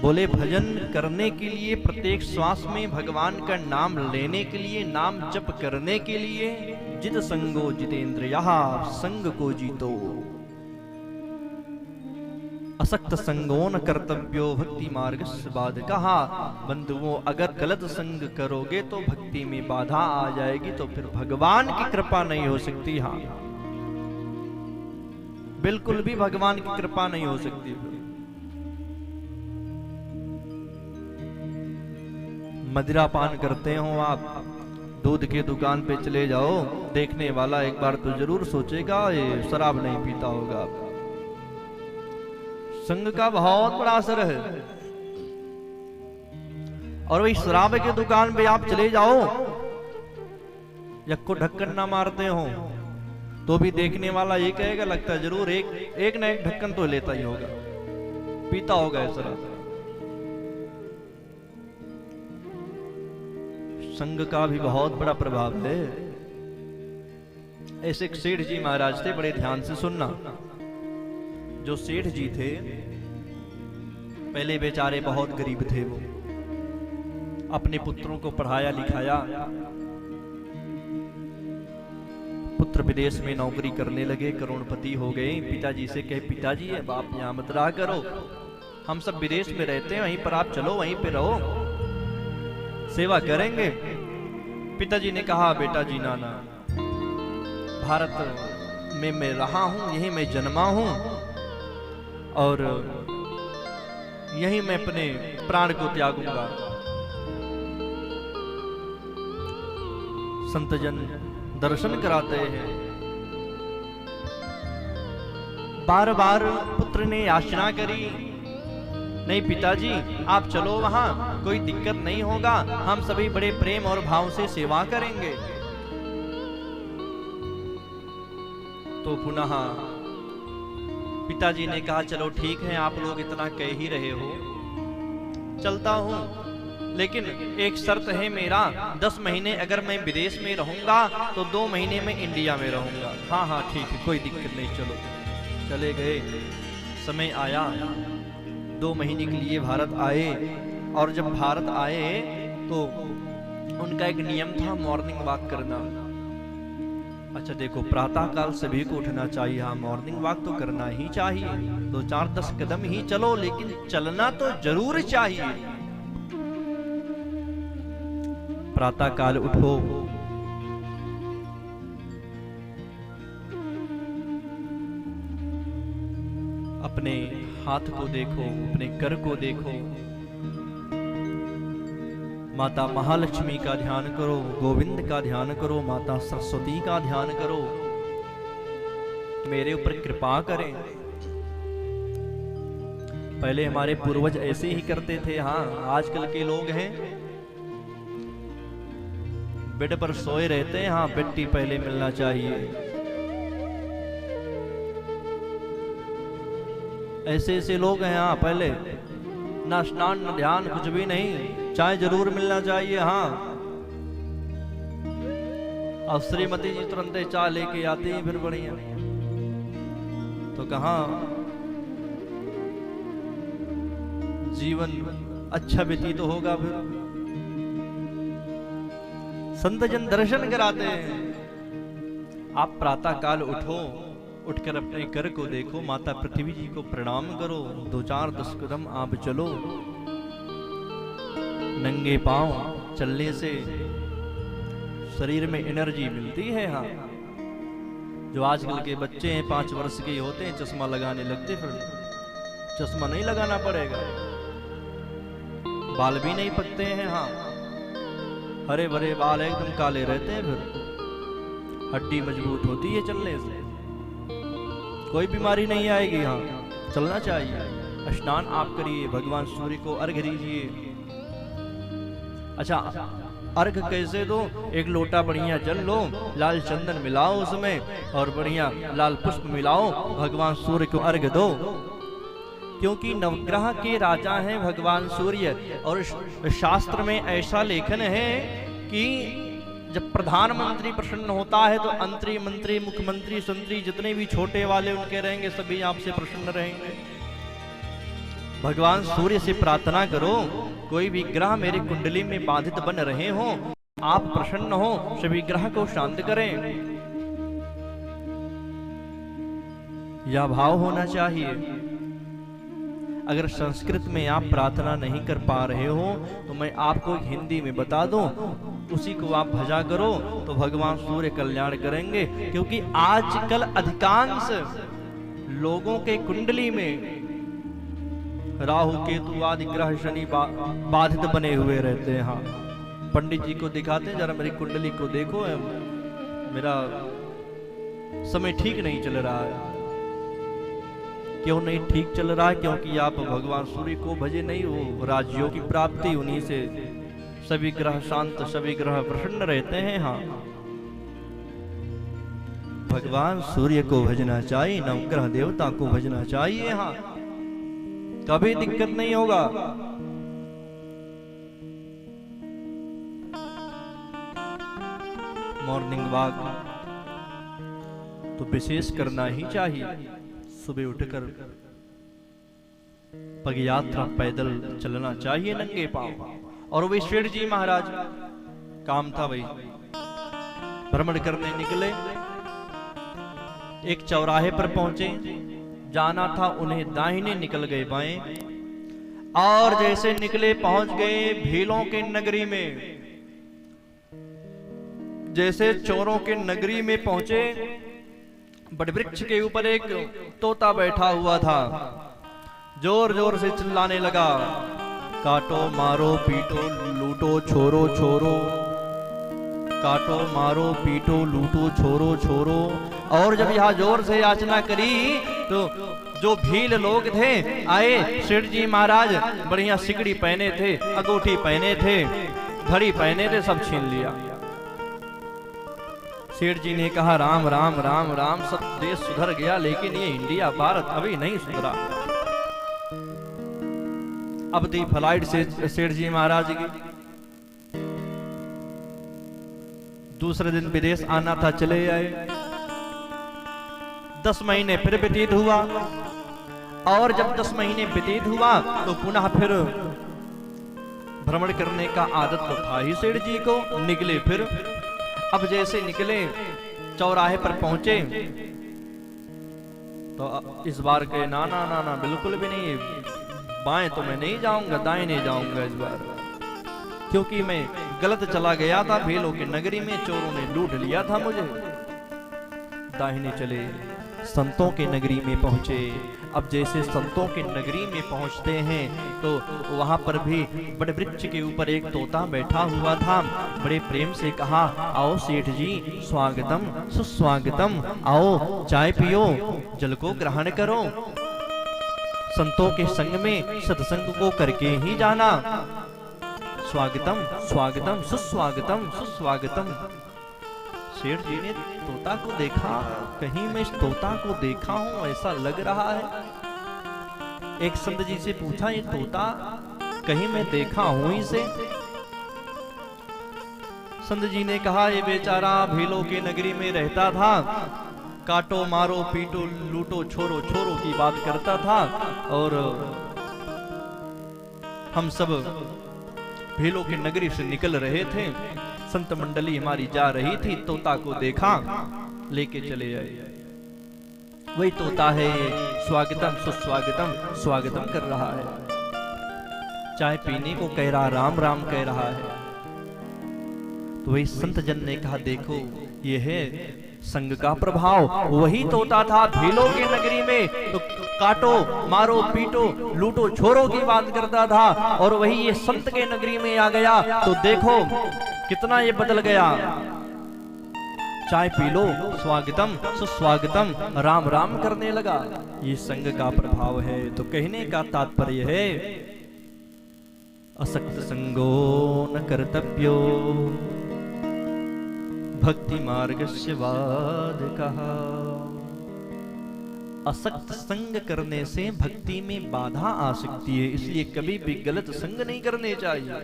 बोले भजन करने के लिए, प्रत्येक श्वास में भगवान का नाम लेने के लिए, नाम जप करने के लिए, जित संगो जितेंद्र यहा संग को जीतो, असक्त संगो न कर्तव्यो भक्ति मार्ग बाध कहा। बंधुओं, अगर गलत संग करोगे तो भक्ति में बाधा आ जाएगी, तो फिर भगवान की कृपा नहीं हो सकती। हाँ, बिल्कुल भी भगवान की कृपा नहीं हो सकती। मदिरा पान करते हो आप, दूध के दुकान पे चले जाओ, देखने वाला एक बार तो जरूर सोचेगा ये शराब नहीं पीता होगा। संग का बहुत बड़ा असर है। और वही शराब के दुकान पे आप चले जाओ, यक्को ढक्कन ना मारते हो तो भी देखने वाला ये कहेगा लगता है जरूर एक ना एक ढक्कन तो लेता ही होगा, पीता होगा शराब। संग का भी बहुत बड़ा प्रभाव है। ऐसे एक सेठ जी महाराज थे, बड़े ध्यान से सुनना। जो सेठ जी थे पहले बेचारे बहुत गरीब थे, वो अपने पुत्रों को पढ़ाया लिखाया, पुत्र विदेश में नौकरी करने लगे, करोड़पति हो गए। पिताजी से कहे पिताजी अब आप यहाँ मत रहा करो, हम सब विदेश में रहते हैं, वहीं पर आप चलो, वहीं पे रहो, सेवा करेंगे। पिताजी ने कहा बेटा जी नाना, भारत में मैं रहा हूं, यहीं मैं जन्मा हूं और यहीं मैं अपने प्राण को त्यागूंगा। संतजन दर्शन कराते हैं। बार बार पुत्र ने याचना करी, नहीं पिताजी आप चलो वहां, कोई दिक्कत नहीं होगा, हम सभी बड़े प्रेम और भाव से सेवा करेंगे। तो पुनः पिताजी ने कहा चलो ठीक है, आप लोग इतना कह ही रहे हो, चलता हूं, लेकिन एक शर्त है मेरा, 10 महीने अगर मैं विदेश में रहूंगा तो 2 महीने में इंडिया में रहूंगा। हाँ हाँ ठीक है, कोई दिक्कत नहीं, चलो। चले गए। समय आया, 2 महीने के लिए भारत आए, और जब भारत आए तो उनका एक नियम था मॉर्निंग वॉक करना। अच्छा देखो, प्रातः काल सभी को उठना चाहिए, हाँ मॉर्निंग वॉक तो करना ही चाहिए, 2-4-10 कदम ही चलो, लेकिन चलना तो जरूर चाहिए। प्रातः काल उठो, अपने हाथ को देखो, अपने कर को देखो, माता महालक्ष्मी का ध्यान करो, गोविंद का ध्यान करो, माता सरस्वती का ध्यान करो, मेरे ऊपर कृपा करें। पहले हमारे पूर्वज ऐसे ही करते थे। हाँ, आजकल के लोग हैं बेड पर सोए रहते हैं, हाँ बेटी पहले मिलना चाहिए। ऐसे ऐसे लोग हैं, हाँ पहले ना स्नान ना ध्यान, कुछ भी नहीं, चाय जरूर मिलना चाहिए। हाँ, और श्रीमती जी तुरंत चाय लेके आती हैं, फिर बढ़िया। तो कहाँ जीवन अच्छा व्यतीत तो होगा। फिर संतजन दर्शन कराते हैं। आप प्रातः काल उठो, उठकर अपने कर को देखो, माता पृथ्वी जी को प्रणाम करो, 2-4-10 कदम आप चलो। नंगे पांव चलने से शरीर में एनर्जी मिलती है। हाँ, जो आजकल के बच्चे हैं 5 वर्ष के होते हैं, चश्मा लगाने लगते, फिर चश्मा नहीं लगाना पड़ेगा, बाल भी नहीं पकते हैं। हाँ, हरे भरे बाल एकदम काले रहते हैं, फिर हड्डी मजबूत होती है चलने से, कोई बीमारी नहीं आएगी। हाँ, चलना चाहिए। स्नान आप करिए, भगवान सूर्य को अर्घ्य दीजिए। अच्छा, अर्घ कैसे दो? एक लोटा बढ़िया जल लो, लाल चंदन मिलाओ उसमें, और बढ़िया लाल पुष्प मिलाओ, भगवान सूर्य को अर्घ दो। क्योंकि नवग्रह के राजा हैं भगवान सूर्य, और शास्त्र में ऐसा लेखन है कि जब प्रधानमंत्री प्रसन्न होता है तो अंतरी मंत्री मुख्यमंत्री संतरी जितने भी छोटे वाले उनके रहेंगे सभी आपसे प्रसन्न रहेंगे। भगवान सूर्य से प्रार्थना करो, कोई भी ग्रह मेरी कुंडली में बाधित बन रहे हो, आप प्रसन्न हो, सभी ग्रह को शांत करें। यह भाव होना चाहिए। अगर संस्कृत में आप प्रार्थना नहीं कर पा रहे हो तो मैं आपको हिंदी में बता दूं, उसी को आप भजा करो तो भगवान सूर्य कल्याण करेंगे। क्योंकि आजकल अधिकांश लोगों के कुंडली में राहु केतु आदि ग्रह शनि बाधित बने हुए रहते हैं। हाँ, पंडित जी को दिखाते हैं, जरा मेरी कुंडली को देखो, मेरा समय ठीक नहीं चल रहा है। क्यों नहीं ठीक चल रहा है? क्योंकि आप भगवान सूर्य को भजे नहीं हो। राज्यों की प्राप्ति उन्हीं से सभी ग्रह शांत, सभी ग्रह प्रसन्न रहते हैं। हाँ, भगवान सूर्य को भजना चाहिए, नवग्रह देवता को भजना चाहिए। हाँ, कभी दिक्कत नहीं होगा। मॉर्निंग वॉक तो विशेष करना ही चाहिए। सुबह उठकर पगयात्रा पैदल चलना चाहिए नंगे पांव। और वे शेठ जी महाराज काम था भाई, भ्रमण करने निकले, एक चौराहे पर पहुंचे, जाना था उन्हें दाहिने, निकल गए बाएं। और जैसे निकले पहुंच गए भीलों के नगरी में। जैसे चोरों के नगरी में पहुंचे, बटवृक्ष के ऊपर एक तोता बैठा हुआ था, जोर जोर से चिल्लाने लगा, काटो मारो पीटो लूटो छोरो छोरो, काटो मारो पीटो लूटो छोरो छोरो। और जब यहाँ जोर से याचना करी तो जो भील लोग थे आए। सेठ जी महाराज बढ़िया सिकड़ी पहने थे, अंगूठी पहने थे, घड़ी पहने थे, सब छीन लिया। सेठ जी ने कहा, राम राम राम राम, सब देश सुधर गया, लेकिन ये इंडिया भारत अभी नहीं सुधरा। अब दी फ्लाइट से सेठ जी महाराज की, दूसरे दिन विदेश आना था, चले आए। 10 महीने फिर व्यतीत हुआ। और जब 10 महीने व्यतीत हुआ तो पुनः फिर भ्रमण करने का आदत तो था ही सेठ जी को। निकले फिर। अब जैसे निकले चौराहे पर पहुंचे तो इस बार के ना ना ना ना बिल्कुल भी नहीं, बाएं तो मैं नहीं जाऊंगा, दाहिने जाऊंगा इस बार, क्योंकि मैं गलत चला गया था। भीलों की नगरी में चोरों ने लूट लिया था मुझे। दाहिने चले, संतों के नगरी में पहुंचे। अब जैसे संतों के नगरी में पहुंचते हैं तो वहां पर भी बड़े वृक्ष के ऊपर एक तोता बैठा हुआ था। बड़े प्रेम से कहा, आओ सेठ जी, स्वागतम सुस्वागतम, आओ चाय पियो, जल को ग्रहण करो। संतों के संग में सत्संग को करके ही जाना। स्वागतम स्वागतम सुस्वागतम सुस्वागतम। सेठ जी ने तोता को देखा, कहीं मैं इस तोता को देखा हूं, ऐसा लग रहा है। एक संत जी से पूछा, ये तोता कहीं मैं देखा हूं इसे? संत जी ने कहा, ये बेचारा भीलों के नगरी में रहता था, काटो मारो पीटो लूटो छोरो छोरो की बात करता था। और हम सब भीलों की नगरी से निकल रहे थे, संत मंडली हमारी जा रही थी, तोता को देखा, लेके चले आए। वही तोता है, स्वागतम सुस्वागतम स्वागतम कर रहा है, चाय पीने को कह रहा, राम राम कह रहा है। तो वही संत जन ने कहा, देखो ये है संग का प्रभाव। वही तोता था भीलों की नगरी में, तो काटो मारो पीटो लूटो छोरो की बात करता था, और वही ये संत के नगरी में आ गया तो देखो कितना ये बदल गया। चाय पी लो, स्वागतम सुस्वागतम राम राम करने लगा। ये संग का प्रभाव है। तो कहने का तात्पर्य है, असक्त संगो न कर्तव्यो भक्ति मार्गस्य वादकः। असक्त संग करने से भक्ति में बाधा आ सकती है, इसलिए कभी भी गलत संग नहीं करने चाहिए।